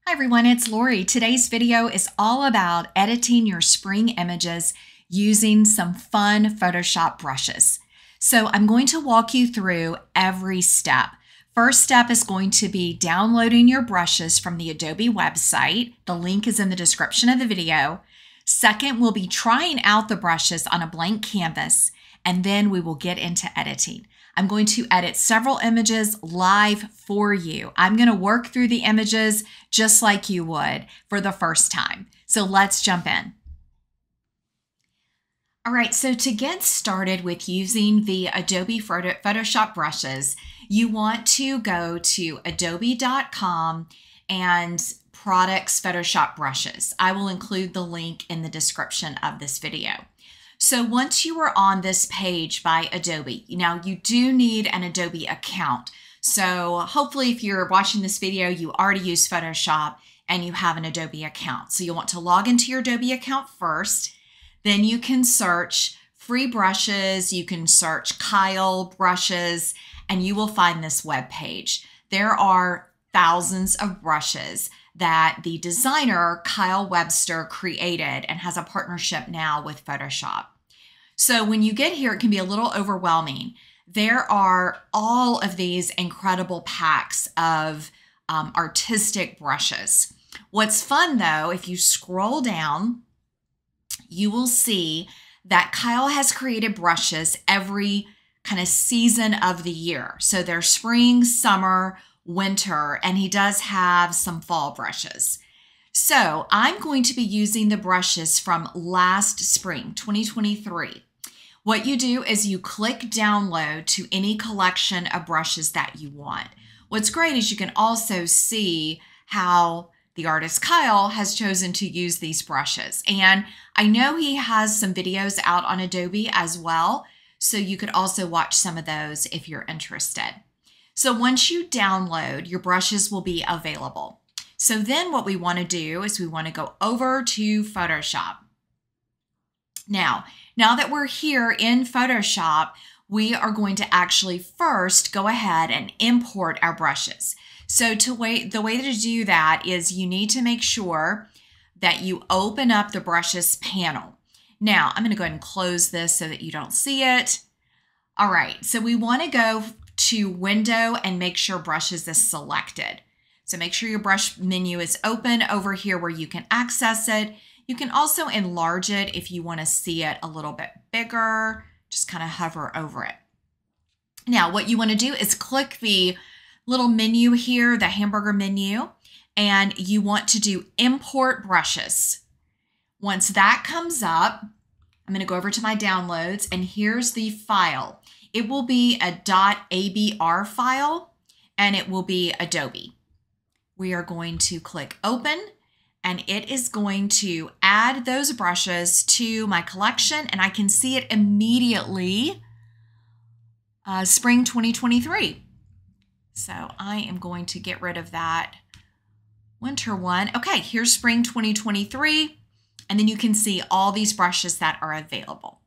Hi everyone, it's Lori. Today's video is all about editing your spring images using some fun Photoshop brushes. So I'm going to walk you through every step. First step is going to be downloading your brushes from the Adobe website. The link is in the description of the video. Second, we'll be trying out the brushes on a blank canvas, and then we will get into editing. I'm going to edit several images live for you. I'm going to work through the images just like you would for the first time. So let's jump in. All right, so to get started with using the Adobe Photoshop brushes, you want to go to adobe.com and Products Photoshop Brushes. I will include the link in the description of this video. So once you are on this page by Adobe, now you do need an Adobe account. So hopefully if you're watching this video, you already use Photoshop and you have an Adobe account. So you'll want to log into your Adobe account first. Then you can search free brushes, you can search Kyle brushes, and you will find this web page. There are thousands of brushes that the designer Kyle Webster created and has a partnership now with Photoshop. So when you get here, it can be a little overwhelming. There are all of these incredible packs of artistic brushes. What's fun though, if you scroll down, you will see that Kyle has created brushes every kind of season of the year. So there's spring, summer, winter, and he does have some fall brushes. So I'm going to be using the brushes from last spring, 2023. What you do is you click download to any collection of brushes that you want. What's great is you can also see how the artist Kyle has chosen to use these brushes. And I know he has some videos out on Adobe as well, so you could also watch some of those if you're interested. So once you download, your brushes will be available. So then what we want to do is we want to go over to Photoshop. Now that we're here in Photoshop, we are going to actually first go ahead and import our brushes. So the way to do that is you need to make sure that you open up the brushes panel. Now I'm going to go ahead and close this so that you don't see it. All right, so we want to go to window and make sure brushes is selected. So make sure your brush menu is open over here where you can access it. You can also enlarge it if you want to see it a little bit bigger. Just kind of hover over it. Now what you want to do is click the little menu here, the hamburger menu, and you want to do import brushes. Once that comes up, I'm going to go over to my downloads and here's the file. It will be a .abr file and it will be Adobe. We are going to click open and it is going to add those brushes to my collection and I can see it immediately, spring 2023. So I am going to get rid of that winter one. Okay, here's spring 2023. And then you can see all these brushes that are available.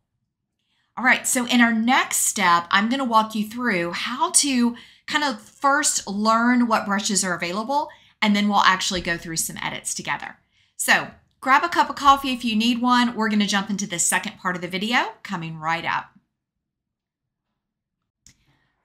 All right, so in our next step, I'm going to walk you through how to kind of first learn what brushes are available, and then we'll actually go through some edits together. So grab a cup of coffee if you need one. We're going to jump into the second part of the video coming right up.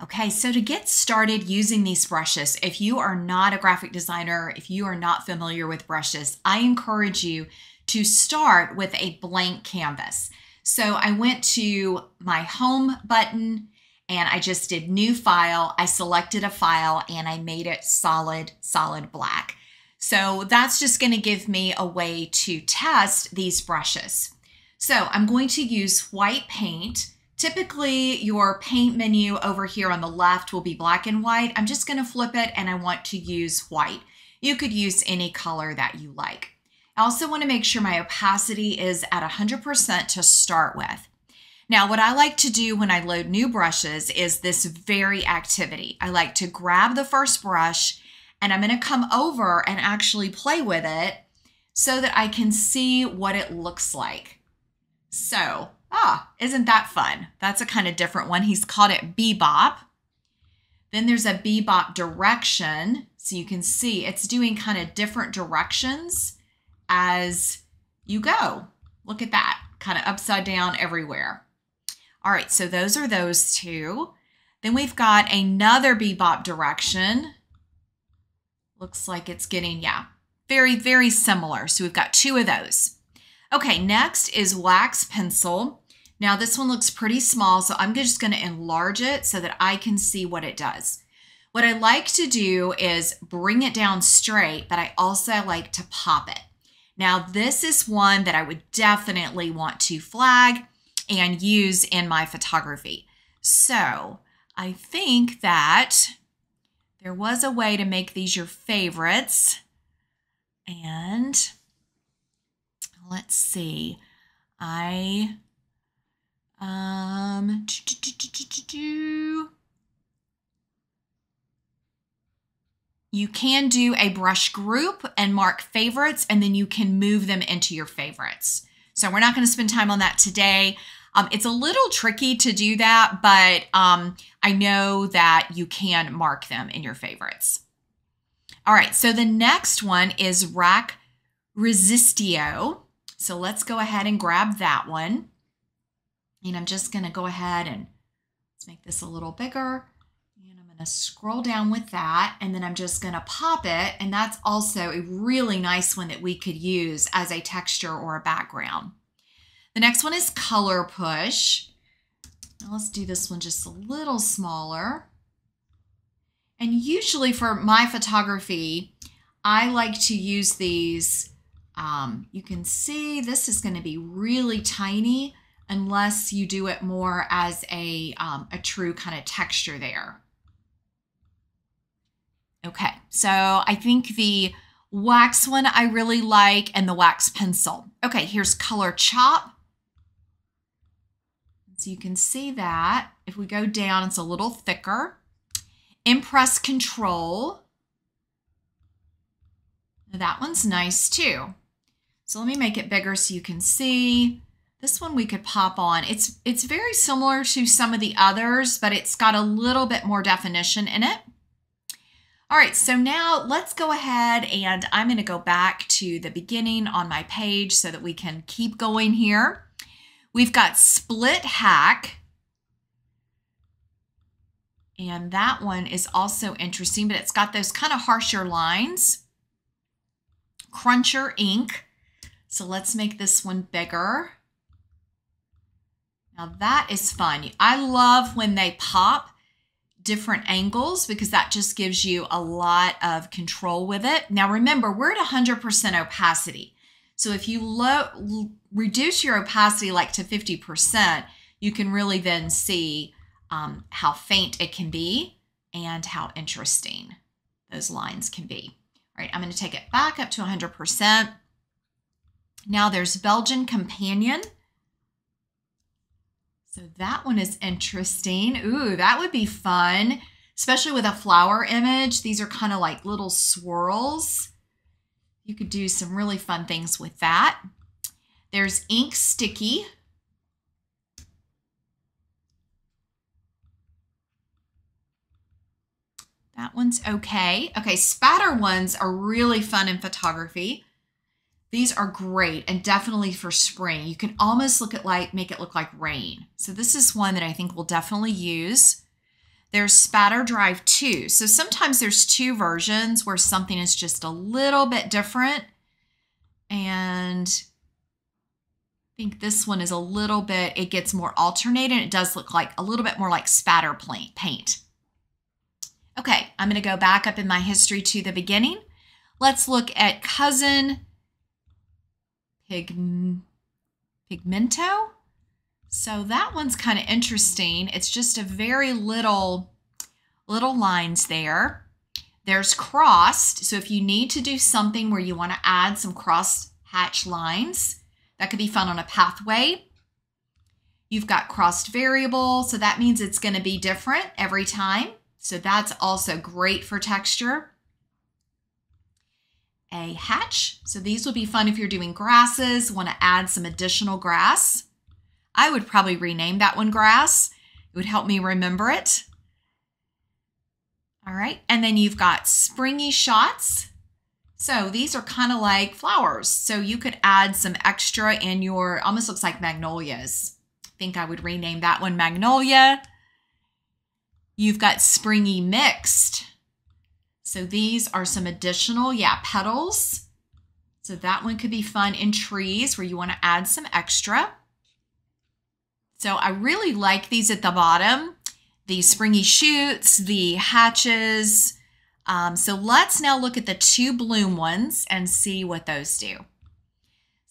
Okay, so to get started using these brushes, if you are not a graphic designer, if you are not familiar with brushes, I encourage you to start with a blank canvas. So I went to my home button and I just did new file. I selected a file and I made it solid black. So that's just going to give me a way to test these brushes. So I'm going to use white paint. Typically your paint menu over here on the left will be black and white. I'm just going to flip it and I want to use white. You could use any color that you like. I also want to make sure my opacity is at 100% to start with. Now, what I like to do when I load new brushes is this very activity. I like to grab the first brush and I'm going to come over and actually play with it so that I can see what it looks like. So, isn't that fun? That's a kind of different one. He's called it Bebop. Then there's a Bebop direction. So you can see it's doing kind of different directions as you go. Look at that, kind of upside down everywhere. All right, so those are those two. Then we've got another bebop direction. Looks like it's getting, yeah, very, very similar. So we've got two of those. Okay, next is wax pencil. Now this one looks pretty small, so I'm just gonna enlarge it so that I can see what it does. What I like to do is bring it down straight, but I also like to pop it. Now this is one that I would definitely want to flag and use in my photography. So I think that there was a way to make these your favorites. And let's see, you can do a brush group and mark favorites, and then you can move them into your favorites. So we're not going to spend time on that today. It's a little tricky to do that, but I know that you can mark them in your favorites. All right, so the next one is Rack Resistio. So let's go ahead and grab that one. And I'm just going to go ahead and let's make this a little bigger. And I'm going to scroll down with that, and then I'm just going to pop it. And that's also a really nice one that we could use as a texture or a background. The next one is Color Push. Now let's do this one just a little smaller. And usually for my photography, I like to use these. You can see this is going to be really tiny unless you do it more as a true kind of texture there. Okay, so I think the wax one I really like, and the wax pencil. Okay, here's Color Chop. So you can see that if we go down, it's a little thicker. Impress Control. That one's nice too. So let me make it bigger so you can see. This one we could pop on. It's very similar to some of the others, but it's got a little bit more definition in it. All right, so now let's go ahead, and I'm going to go back to the beginning on my page so that we can keep going here. We've got Split Hack. And that one is also interesting, but it's got those kind of harsher lines. Cruncher Ink. So let's make this one bigger. Now that is fun. I love when they pop different angles because that just gives you a lot of control with it. Now remember, we're at 100% opacity. So if you reduce your opacity like to 50%, you can really then see how faint it can be and how interesting those lines can be. All right, I'm going to take it back up to 100%. Now there's Belgian Companion. So that one is interesting. Ooh, that would be fun, especially with a flower image. These are kind of like little swirls. You could do some really fun things with that. There's Ink Sticky. That one's okay. Okay, spatter ones are really fun in photography. These are great and definitely for spring. You can almost make it look like rain. So this is one that I think we'll definitely use. There's Spatter Drive 2. So sometimes there's two versions where something is just a little bit different. And I think this one is a little bit, it gets more alternated. It does look like a little bit more like spatter paint. Okay, I'm going to go back up in my history to the beginning. Let's look at Cousin Pigmento. So that one's kind of interesting. It's just a very little lines there. There's Crossed. So if you need to do something where you want to add some cross hatch lines, that could be fun on a pathway. You've got Crossed Variable. So that means it's going to be different every time. So that's also great for texture. A hatch. So these would be fun if you're doing grasses, want to add some additional grass. I would probably rename that one grass. It would help me remember it. All right, and then you've got springy shots. So these are kind of like flowers. So you could add some extra in your, almost looks like magnolias. I think I would rename that one Magnolia. You've got springy mixed. So these are some additional, petals. So that one could be fun in trees where you want to add some extra. So I really like these at the bottom, the springy shoots, the hatches. So let's now look at the two bloom ones and see what those do.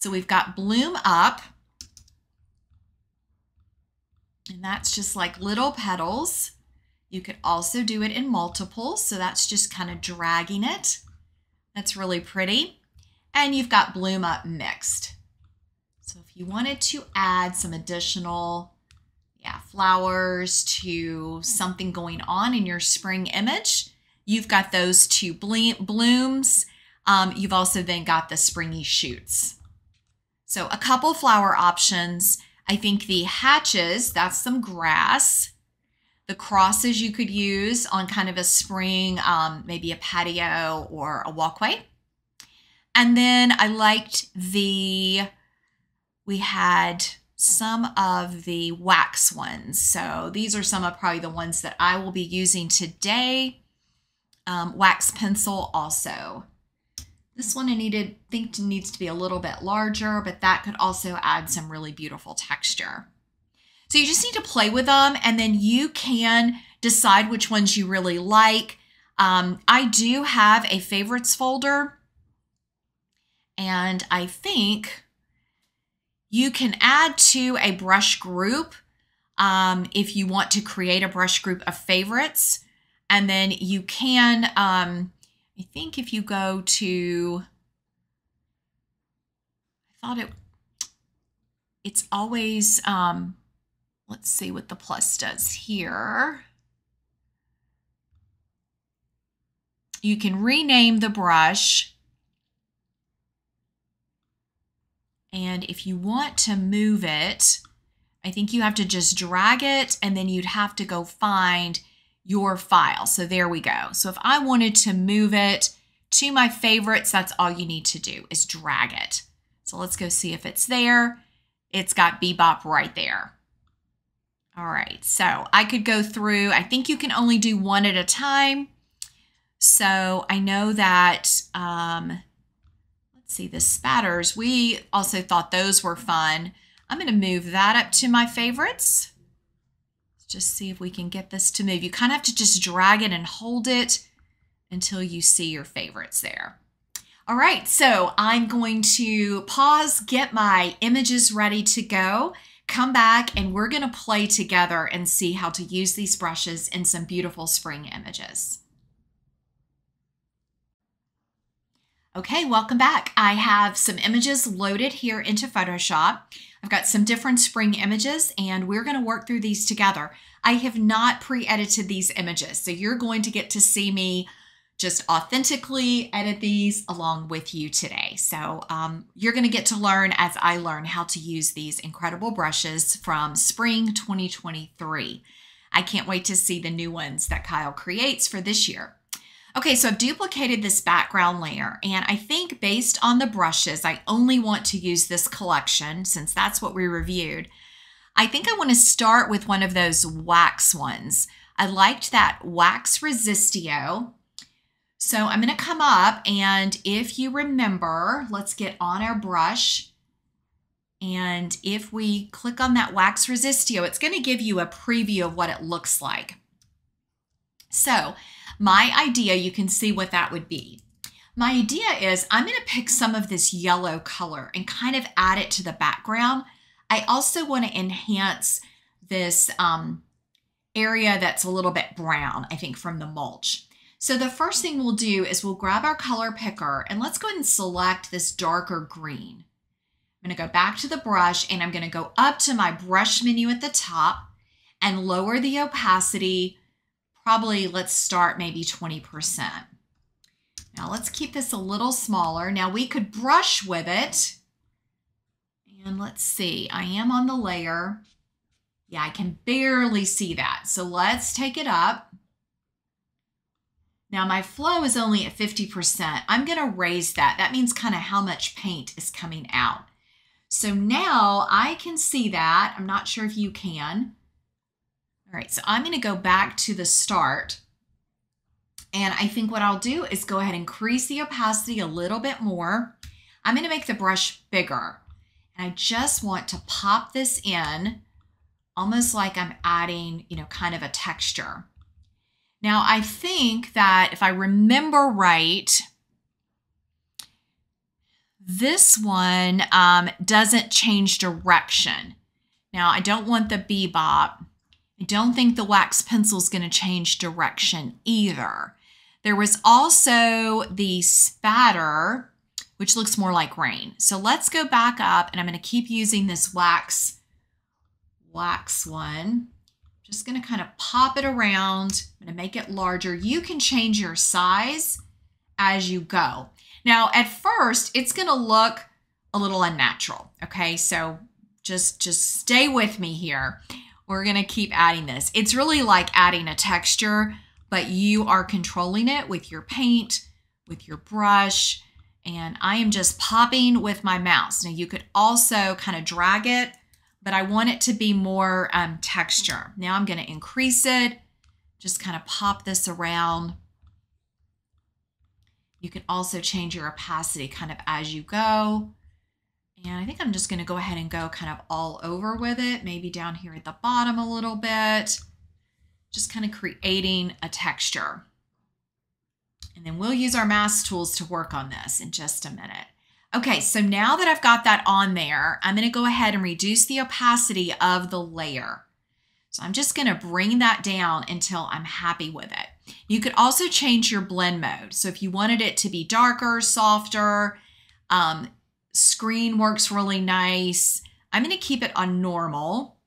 So we've got bloom up, and that's just like little petals. You could also do it in multiples, so that's just kind of dragging it. That's really pretty. And you've got bloom up mixed. So if you wanted to add some additional flowers to something going on in your spring image, you've got those two blooms. You've also then got the springy shoots. So a couple flower options. I think the hatches, that's some grass. The crosses you could use on kind of a spring, maybe a patio or a walkway. And then I liked we had some of the wax ones. So these are some of probably the ones that I will be using today. Wax pencil also. This one I think needs to be a little bit larger, but that could also add some really beautiful texture. So you just need to play with them, and then you can decide which ones you really like. I do have a favorites folder, and I think you can add to a brush group if you want to create a brush group of favorites. And then you can, I think if you go to, it's always, let's see what the plus does here. You can rename the brush. And if you want to move it, I think you have to just drag it, and then you'd have to go find your file. So there we go. So if I wanted to move it to my favorites, that's all you need to do is drag it. So let's go see if it's there. It's got Bebop right there. All right, so I could go through, I think you can only do one at a time. So I know that, let's see, the spatters, we also thought those were fun. I'm gonna move that up to my favorites. Let's just see if we can get this to move. You kind of have to just drag it and hold it until you see your favorites there. All right, so I'm going to pause, get my images ready to go, come back, and we're gonna play together and see how to use these brushes in some beautiful spring images. Okay, welcome back. I have some images loaded here into Photoshop. I've got some different spring images, and we're gonna work through these together. I have not pre-edited these images, so you're going to get to see me just authentically edit these along with you today. So you're gonna get to learn as I learn how to use these incredible brushes from spring 2023. I can't wait to see the new ones that Kyle creates for this year. Okay, so I've duplicated this background layer, and I think based on the brushes, I only want to use this collection since that's what we reviewed. I think I want to start with one of those wax ones. I liked that Wax Resistio. So I'm going to come up, and if you remember, let's get on our brush. And if we click on that Wax Resistio, it's going to give you a preview of what it looks like. So my idea, you can see what that would be. My idea is I'm going to pick some of this yellow color and kind of add it to the background. I also want to enhance this area that's a little bit brown, I think, from the mulch. So the first thing we'll do is we'll grab our color picker, and let's go ahead and select this darker green. I'm going to go back to the brush, and I'm going to go up to my brush menu at the top and lower the opacity. Probably let's start maybe 20%. Now let's keep this a little smaller. Now we could brush with it. And let's see, I am on the layer. Yeah, I can barely see that. So let's take it up. Now my flow is only at 50%. I'm going to raise that. That means kind of how much paint is coming out. So now I can see that. I'm not sure if you can. All right, so I'm going to go back to the start. And I think what I'll do is go ahead and increase the opacity a little bit more. I'm going to make the brush bigger. And I just want to pop this in almost like I'm adding, kind of a texture. Now, I think that if I remember right, this one doesn't change direction. Now, I don't want the bebop. I don't think the wax pencil is going to change direction either. There was also the spatter, which looks more like rain. So let's go back up, and I'm going to keep using this wax one. Just going to kind of pop it around. I'm going to make it larger. You can change your size as you go. Now, at first, it's going to look a little unnatural, okay? So just stay with me here. We're going to keep adding this. It's really like adding a texture, but you are controlling it with your paint, with your brush, and I am just popping with my mouse. Now, you could also kind of drag it, but I want it to be more texture. Now I'm going to increase it, just kind of pop this around. You can also change your opacity kind of as you go. And I think I'm just going to go ahead and go kind of all over with it, maybe down here at the bottom a little bit, just kind of creating a texture. And then we'll use our mask tools to work on this in just a minute. Okay, so now that I've got that on there, I'm going to go ahead and reduce the opacity of the layer. So I'm just going to bring that down until I'm happy with it. You could also change your blend mode. So if you wanted it to be darker, softer, screen works really nice. I'm going to keep it on normal.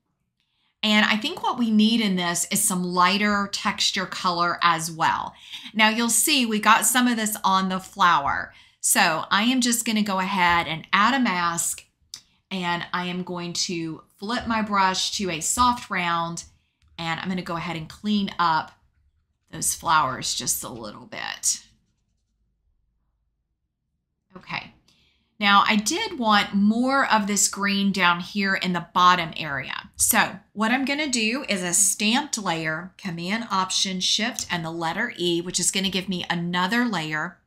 And I think what we need in this is some lighter texture color as well. Now you'll see we got some of this on the flower. So I am just going to go ahead and add a mask, and I am going to flip my brush to a soft round, and I'm going to go ahead and clean up those flowers just a little bit. Okay. Now I did want more of this green down here in the bottom area. So what I'm going to do is a stamped layer, Command Option Shift and the letter E, which is going to give me another layer.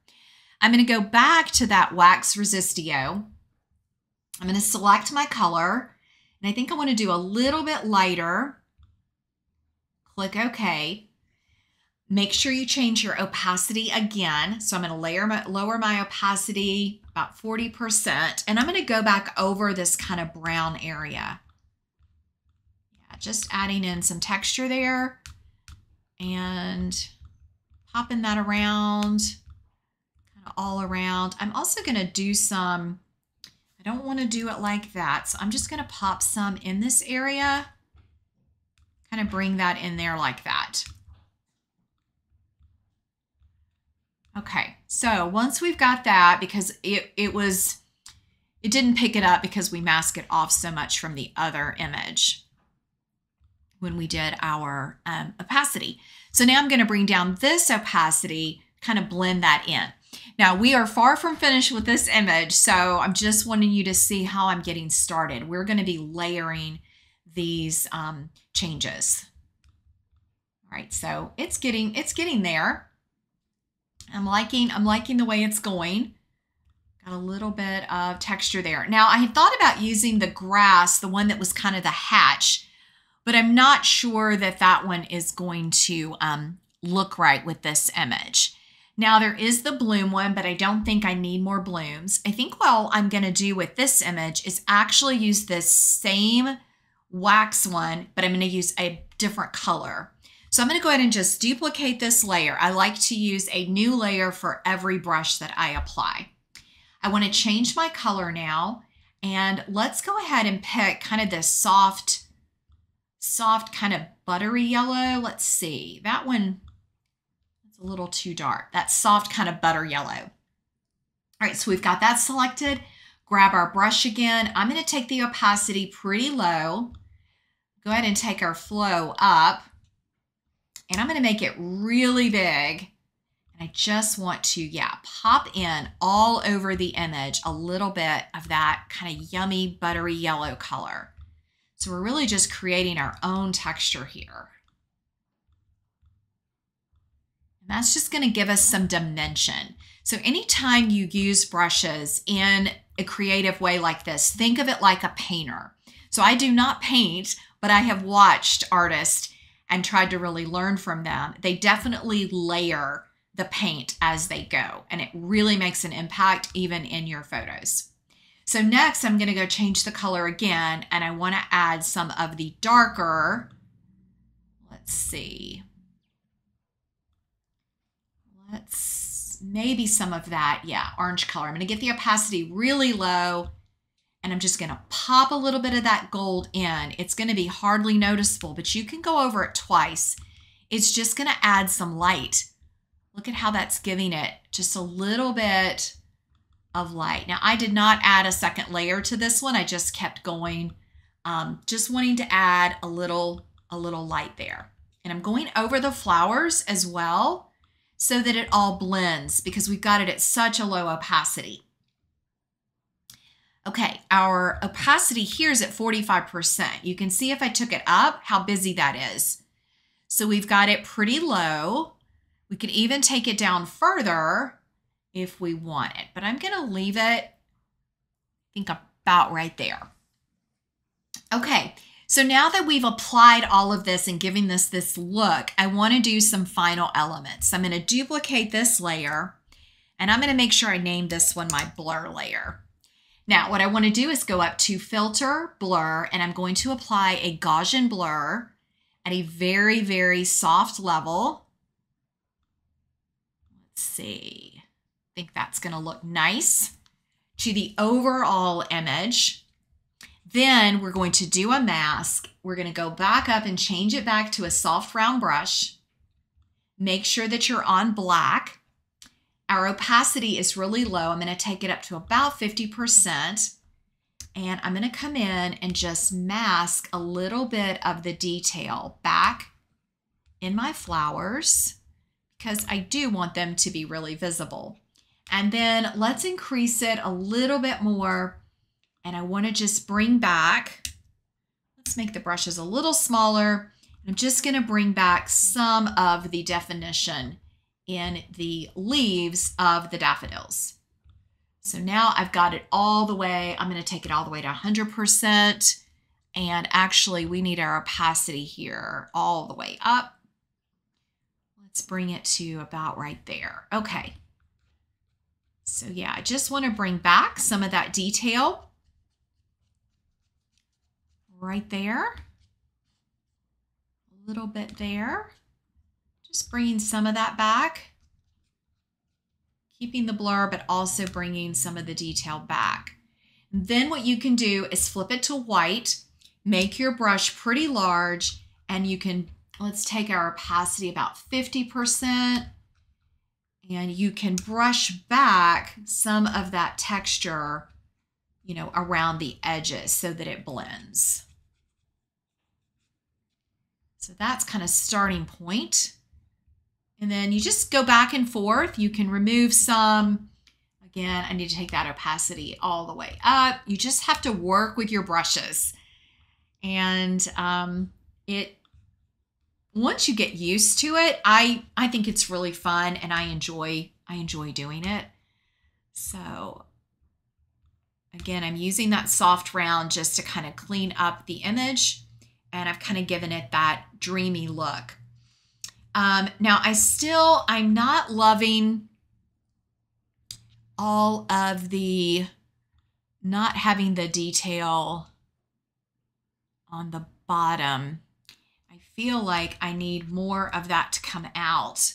I'm going to go back to that Wax Resistio. I'm going to select my color, and I think I want to do a little bit lighter. Click OK. Make sure you change your opacity again. So I'm going to lower my opacity about 40%, and I'm going to go back over this kind of brown area. Yeah, just adding in some texture there and popping that around, kind of all around. I'm also going to do some, I don't want to do it like that, so I'm just going to pop some in this area, kind of bring that in there like that. Okay, so once we've got that, because it didn't pick it up because we masked it off so much from the other image when we did our opacity. So now I'm going to bring down this opacity, kind of blend that in. Now we are far from finished with this image, so I'm just wanting you to see how I'm getting started. We're going to be layering these changes. All right, so it's getting there. I'm liking the way it's going. Got a little bit of texture there. Now I had thought about using the grass, the one that was kind of the hatch, but I'm not sure that that one is going to look right with this image. Now there is the bloom one, but I don't think I need more blooms. I think what I'm going to do with this image is actually use this same wax one, but I'm going to use a different color. So I'm going to go ahead and just duplicate this layer. I like to use a new layer for every brush that I apply. I want to change my color now, and let's go ahead and pick kind of this soft kind of buttery yellow. Let's see, that one, it's a little too dark. That soft kind of butter yellow. All right, so we've got that selected. Grab our brush again. I'm going to take the opacity pretty low. Go ahead and take our flow up. And I'm going to make it really big. And I just want to, yeah, pop in all over the image a little bit of that kind of yummy, buttery yellow color. So we're really just creating our own texture here. And that's just going to give us some dimension. So anytime you use brushes in a creative way like this, think of it like a painter. So I do not paint, but I have watched artists and tried to really learn from them. They definitely layer the paint as they go, and it really makes an impact even in your photos. So next I'm going to go change the color again, and I want to add some of the darker, let's see, maybe some of that, yeah, orange color. I'm going to get the opacity really low, and I'm just going to pop a little bit of that gold in. It's going to be hardly noticeable, but you can go over it twice. It's just going to add some light. Look at how that's giving it just a little bit of light. Now, I did not add a second layer to this one. I just kept going, just wanting to add a little light there. And I'm going over the flowers as well so that it all blends, because we've got it at such a low opacity. Okay, our opacity here is at 45%. You can see if I took it up, how busy that is. So we've got it pretty low. We could even take it down further if we want it, but I'm going to leave it, I think, about right there. Okay, so now that we've applied all of this and given this look, I want to do some final elements. I'm going to duplicate this layer, and I'm going to make sure I name this one my blur layer. Now, what I want to do is go up to Filter, Blur, and I'm going to apply a Gaussian blur at a very, very soft level. Let's see. I think that's going to look nice to the overall image. Then we're going to do a mask. We're going to go back up and change it back to a soft round brush. Make sure that you're on black. Our opacity is really low. I'm going to take it up to about 50%. And I'm going to come in and just mask a little bit of the detail back in my flowers, because I do want them to be really visible. And then let's increase it a little bit more. And I want to just bring back, let's make the brushes a little smaller. I'm just going to bring back some of the definition in the leaves of the daffodils. So now I've got it all the way. I'm going to take it all the way to 100%. And actually, we need our opacity here all the way up. Let's bring it to about right there. Okay. So yeah, I just want to bring back some of that detail right there. A little bit there. Just bringing some of that back. Keeping the blur, but also bringing some of the detail back. And then what you can do is flip it to white, make your brush pretty large, and you can, let's take our opacity about 50%, and you can brush back some of that texture, you know, around the edges so that it blends. So that's kind of starting point. And then you just go back and forth. You can remove some. Again, I need to take that opacity all the way up. You just have to work with your brushes. And once you get used to it, I think it's really fun, and I enjoy doing it. So again, I'm using that soft round just to kind of clean up the image, and I've kind of given it that dreamy look. Now I'm not loving all of the not having the detail on the bottom. I feel like I need more of that to come out.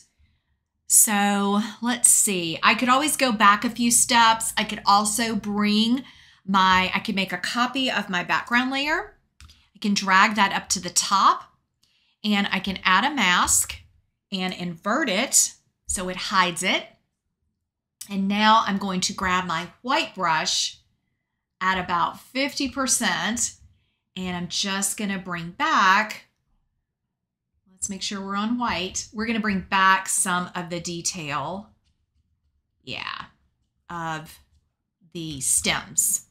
So let's see. I could always go back a few steps. I could also I could make a copy of my background layer. I can drag that up to the top, and I can add a mask and invert it so it hides it. And now I'm going to grab my white brush at about 50%, and I'm just going to bring back, let's Let's make sure we're on white. We're going to bring back some of the detail, yeah, of the stems.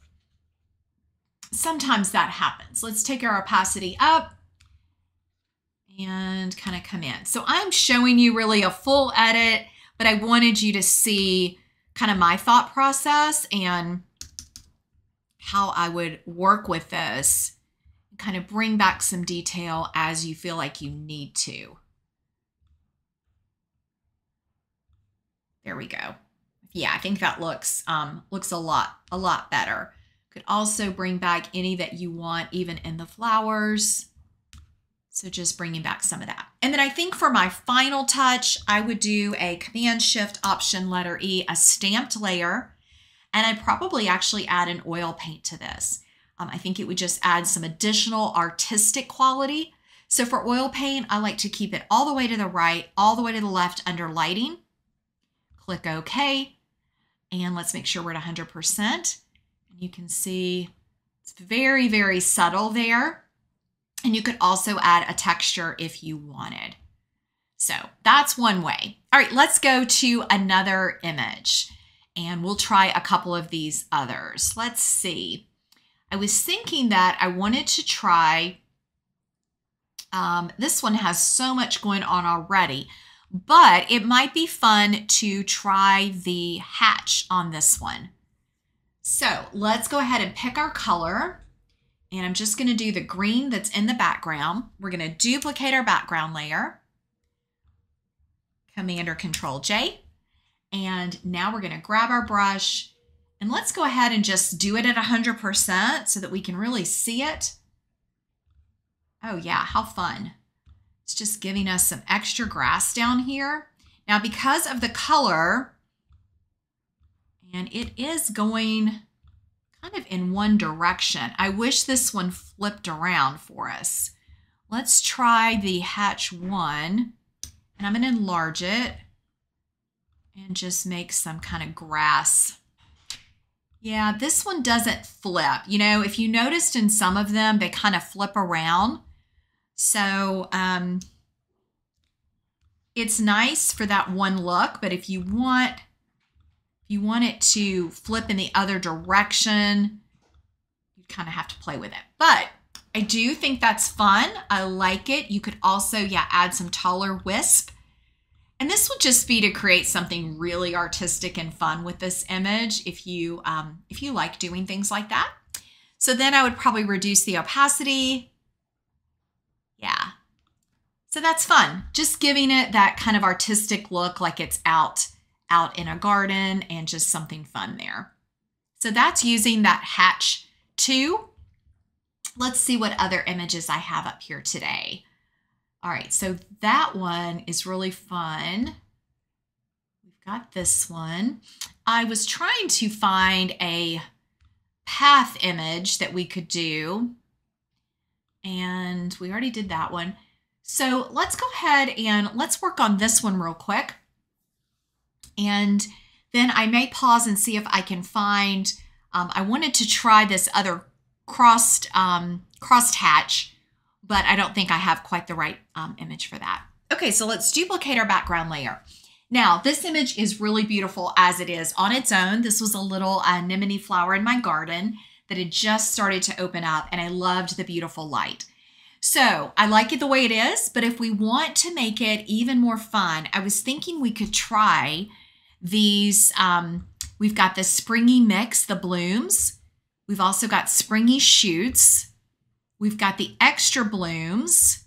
Sometimes that happens. Let's take our opacity up and kind of come in. So I'm showing you really a full edit, but I wanted you to see kind of my thought process and how I would work with this, kind of bring back some detail as you feel like you need to. There we go. Yeah, I think that looks a lot better. Could also bring back any that you want, even in the flowers. So just bringing back some of that. And then I think for my final touch, I would do a Command-Shift-Option-E, a stamped layer. And I'd probably actually add an oil paint to this. I think it would just add some additional artistic quality. So for oil paint, I like to keep it all the way to the right, all the way to the left under lighting. Click OK. And let's make sure we're at 100%. And you can see it's very, very subtle there. And you could also add a texture if you wanted. So that's one way. All right, let's go to another image and we'll try a couple of these others. Let's see. I was thinking that I wanted to try, this one has so much going on already, but it might be fun to try the hatch on this one. So let's go ahead and pick our color. And I'm just going to do the green that's in the background. We're going to duplicate our background layer. Command or Control J. And now we're going to grab our brush and let's go ahead and just do it at 100% so that we can really see it. Oh yeah, how fun. It's just giving us some extra grass down here. Now because of the color, and it is going kind of in one direction. I wish this one flipped around for us. Let's try the hatch one, and I'm going to enlarge it and just make some kind of grass. Yeah, this one doesn't flip. You know, if you noticed in some of them, they kind of flip around. So it's nice for that one look, but if you want it to flip in the other direction, you kind of have to play with it. But I do think that's fun. I like it. You could also, yeah, add some taller wisp. And this would just be to create something really artistic and fun with this image if you like doing things like that. So then I would probably reduce the opacity. Yeah. So that's fun. Just giving it that kind of artistic look like it's out in a garden and just something fun there. So that's using that hatch 2. Let's see what other images I have up here today. All right, so that one is really fun. We've got this one. I was trying to find a path image that we could do, and we already did that one. So let's go ahead and let's work on this one real quick. And then I may pause and see if I can find, I wanted to try this other crossed hatch, but I don't think I have quite the right image for that. Okay, so let's duplicate our background layer. Now, this image is really beautiful as it is on its own. This was a little anemone flower in my garden that had just started to open up, and I loved the beautiful light. So I like it the way it is, but if we want to make it even more fun, I was thinking we could try these. We've got the springy mix, the blooms. We've also got springy shoots. We've got the extra blooms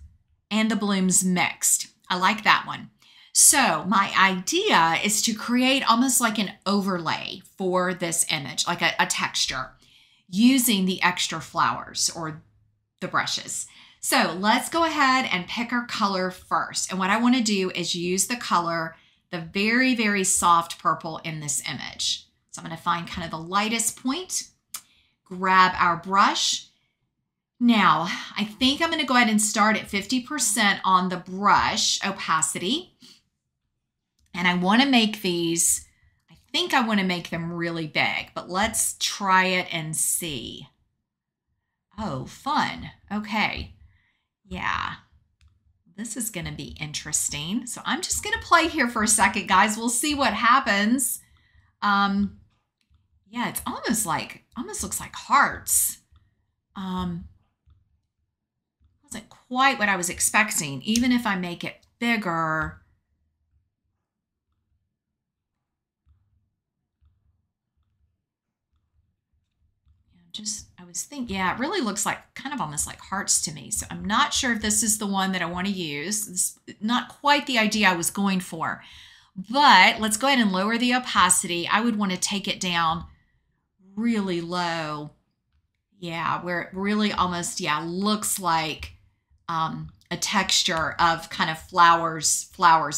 and the blooms mixed. I like that one. So my idea is to create almost like an overlay for this image, like a texture, using the extra flowers or the brushes. So let's go ahead and pick our color first. And what I want to do is use the color, the very, very soft purple in this image. So I'm going to find kind of the lightest point, grab our brush. Now, I think I'm going to go ahead and start at 50% on the brush opacity. And I want to make these, I think I want to make them really big, but let's try it and see. Oh, fun. Okay. Yeah, this is going to be interesting. So I'm just going to play here for a second, guys. We'll see what happens. Yeah, it's almost looks like hearts. Wasn't quite what I was expecting. Even if I make it bigger, I was thinking, yeah, it really looks like kind of almost like hearts to me. So I'm not sure if this is the one that I want to use. This is not quite the idea I was going for, but let's go ahead and lower the opacity. I would want to take it down really low. Yeah, where it really almost, yeah, looks like a texture of kind of flowers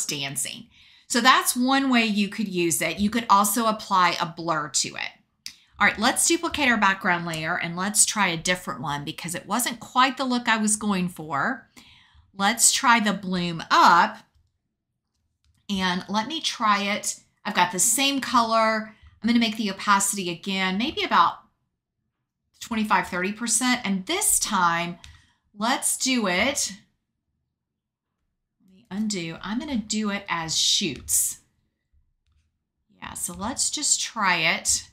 dancing. So that's one way you could use it. You could also apply a blur to it. All right, let's duplicate our background layer and let's try a different one because it wasn't quite the look I was going for. Let's try the bloom up and let me try it. I've got the same color. I'm going to make the opacity again, maybe about 25–30%. And this time, let's do it. Let me undo. I'm going to do it as shoots. Yeah, so let's just try it.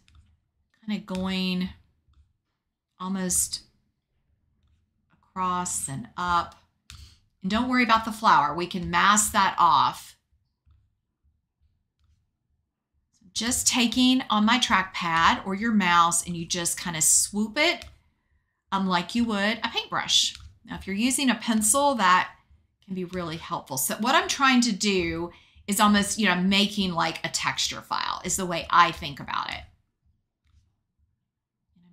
Kind of going almost across and up. And don't worry about the flower. We can mask that off. So just taking on my trackpad or your mouse and you just kind of swoop it like you would a paintbrush. Now, if you're using a pencil, that can be really helpful. So what I'm trying to do is almost, making like a texture file is the way I think about it.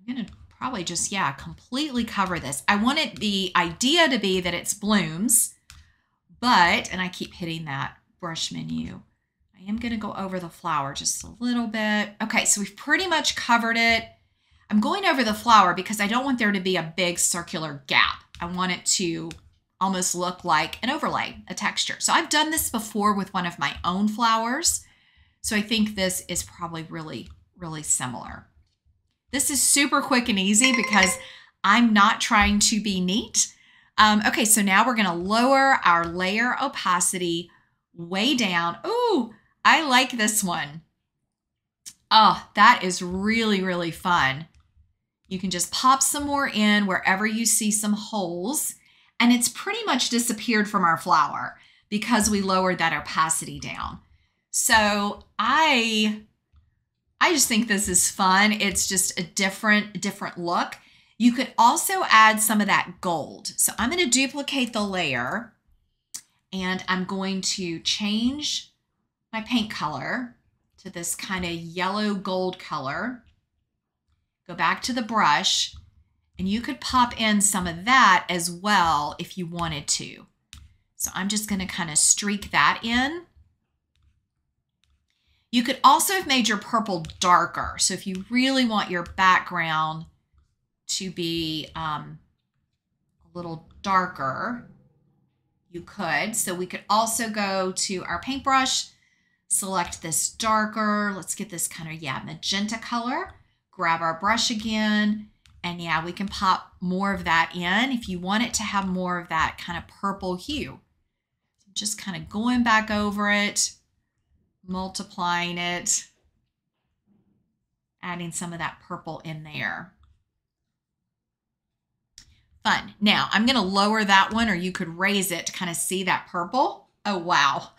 I'm going to probably just, completely cover this. I want it, the idea to be that it's blooms, but, and I keep hitting that brush menu, I am going to go over the flower just a little bit. Okay, so we've pretty much covered it. I'm going over the flower because I don't want there to be a big circular gap. I want it to almost look like an overlay, a texture. So I've done this before with one of my own flowers. So I think this is probably really, really similar. This is super quick and easy because I'm not trying to be neat. Okay, so now we're going to lower our layer opacity way down. Ooh, I like this one. Oh, that is really, really fun. You can just pop some more in wherever you see some holes, and it's pretty much disappeared from our flower because we lowered that opacity down. So I just think this is fun. It's just a different look. You could also add some of that gold. So I'm going to duplicate the layer and I'm going to change my paint color to this kind of yellow gold color. Go back to the brush and you could pop in some of that as well if you wanted to. So I'm just going to kind of streak that in. You could also have made your purple darker. So if you really want your background to be a little darker, you could. So we could also go to our paintbrush, select this darker. Let's get this kind of, magenta color. Grab our brush again. And we can pop more of that in if you want it to have more of that kind of purple hue. Just kind of going back over it, multiplying it, adding some of that purple in there. Fun. Now I'm going to lower that one, or you could raise it to kind of see that purple. Oh, wow.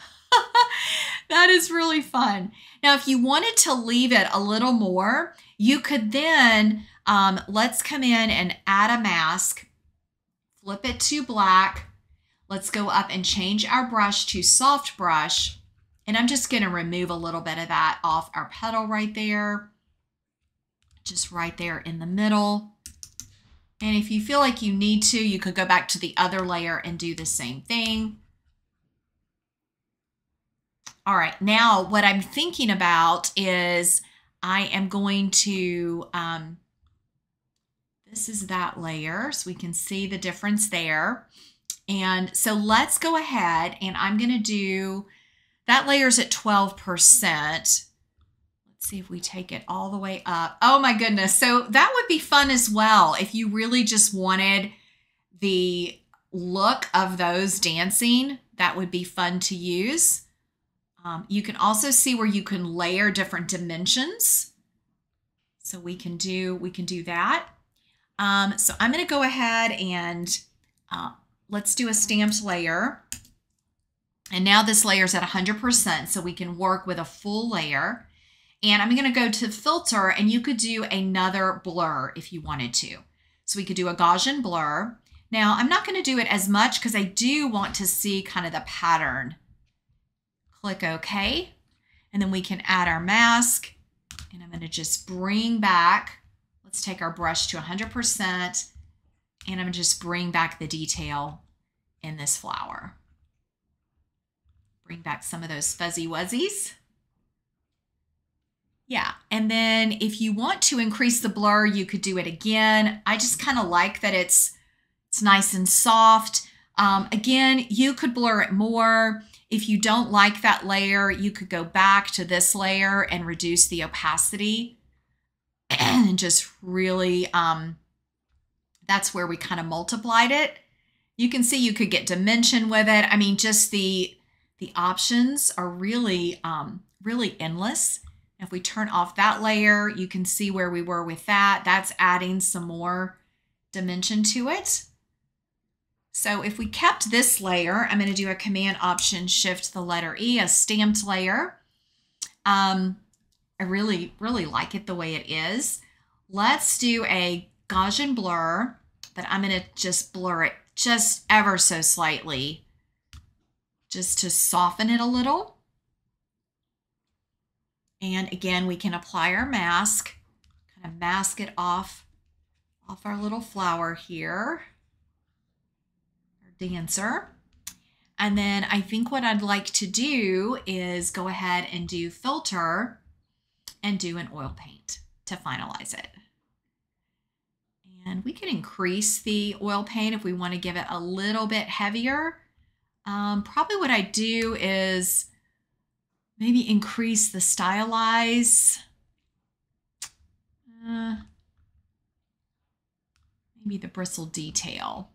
That is really fun. Now, if you wanted to leave it a little more, you could then, let's come in and add a mask, flip it to black. Let's go up and change our brush to soft brush. And I'm just going to remove a little bit of that off our petal right there. Just right there in the middle. And if you feel like you need to, you could go back to the other layer and do the same thing. All right, now what I'm thinking about is I am going to, this is that layer, so we can see the difference there. And so let's go ahead and I'm going to do, that layer's at 12%. Let's see if we take it all the way up. Oh my goodness. So that would be fun as well if you really just wanted the look of those dancing, that would be fun to use. You can also see where you can layer different dimensions. So we can do that. So I'm going to go ahead and let's do a stamped layer. And now this layer is at 100%, so we can work with a full layer. And I'm going to go to filter, and you could do another blur if you wanted to. So we could do a Gaussian blur. Now I'm not going to do it as much because I do want to see kind of the pattern. Click OK. And then we can add our mask. And I'm going to just bring back, let's take our brush to 100%. And I'm going to just bring back the detail in this flower. Bring back some of those fuzzy wuzzies. Yeah, and then if you want to increase the blur, you could do it again. I just kind of like that it's nice and soft. Again, you could blur it more. If you don't like that layer, you could go back to this layer and reduce the opacity. And just really, that's where we kind of multiplied it. You can see you could get dimension with it. I mean, just the options are really, really endless. If we turn off that layer, you can see where we were with that. That's adding some more dimension to it. So if we kept this layer, I'm going to do a Command Option Shift the letter E, a stamped layer. I really, really like it the way it is. Let's do a Gaussian blur, but I'm going to just blur it just ever so slightly, just to soften it a little. And again, we can apply our mask, kind of mask it off our little flower here, our dancer. And then I think what I'd like to do is go ahead and do filter and do an oil paint to finalize it. And we can increase the oil paint if we want to give it a little bit heavier. Probably what I do is maybe increase the stylize. Maybe the bristle detail.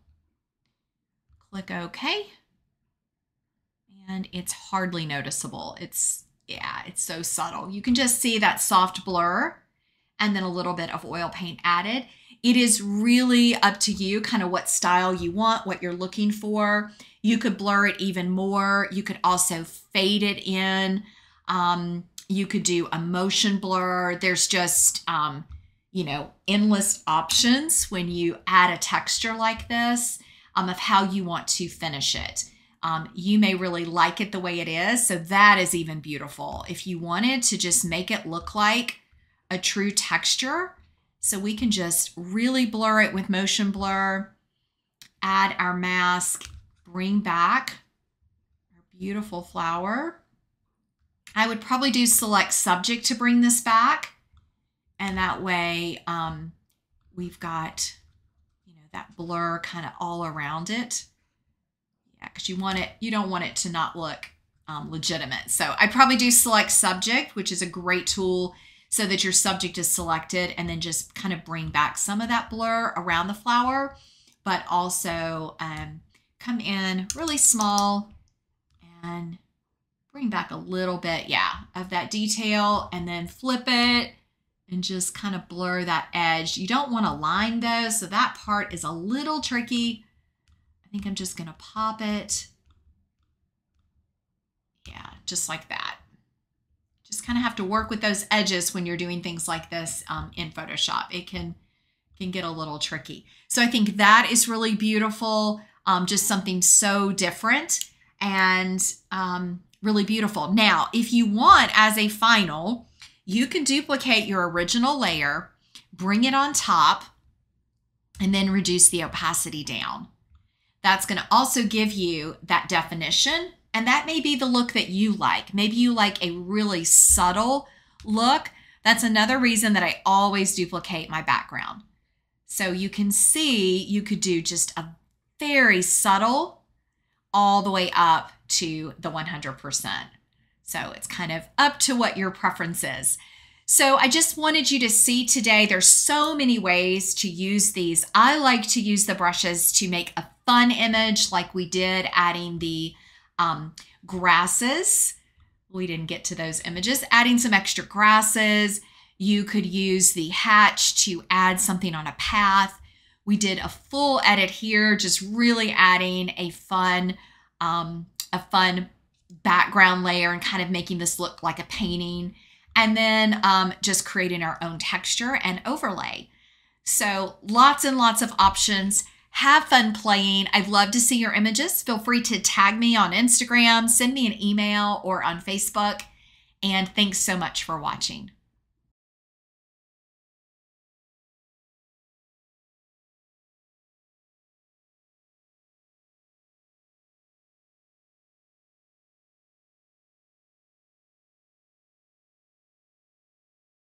Click OK. And it's hardly noticeable. It's so subtle. You can just see that soft blur and then a little bit of oil paint added. It is really up to you, kind of what style you want, what you're looking for. You could blur it even more. You could also fade it in. You could do a motion blur. There's just, you know, endless options when you add a texture like this of how you want to finish it. You may really like it the way it is, so that is even beautiful. If you wanted to just make it look like a true texture, so we can just really blur it with motion blur, add our mask, bring back our beautiful flower. I would probably do select subject to bring this back, and that way we've got, you know, that blur kind of all around it. Yeah, because you don't want it to not look legitimate. So I'd probably do select subject, which is a great tool so that your subject is selected, and then just kind of bring back some of that blur around the flower, but also come in really small and bring back a little bit, yeah, of that detail, and then flip it and just kind of blur that edge. You don't want to line those, so that part is a little tricky. I think I'm just going to pop it. Yeah, just like that. Just kind of have to work with those edges when you're doing things like this in Photoshop. It can get a little tricky. So I think that is really beautiful. Just something so different and really beautiful. Now, if you want as a final, you can duplicate your original layer, bring it on top, and then reduce the opacity down. That's going to also give you that definition, and that may be the look that you like. Maybe you like a really subtle look. That's another reason that I always duplicate my background. So you can see you could do just a very subtle all the way up to the 100%. So it's kind of up to what your preference is. So I just wanted you to see today, there's so many ways to use these. I like to use the brushes to make a fun image like we did, adding the grasses. We didn't get to those images. Adding some extra grasses. You could use the hatch to add something on a path. We did a full edit here, just really adding a fun background layer and kind of making this look like a painting. And then just creating our own texture and overlay. So lots and lots of options. Have fun playing. I'd love to see your images. Feel free to tag me on Instagram, send me an email or on Facebook. And thanks so much for watching.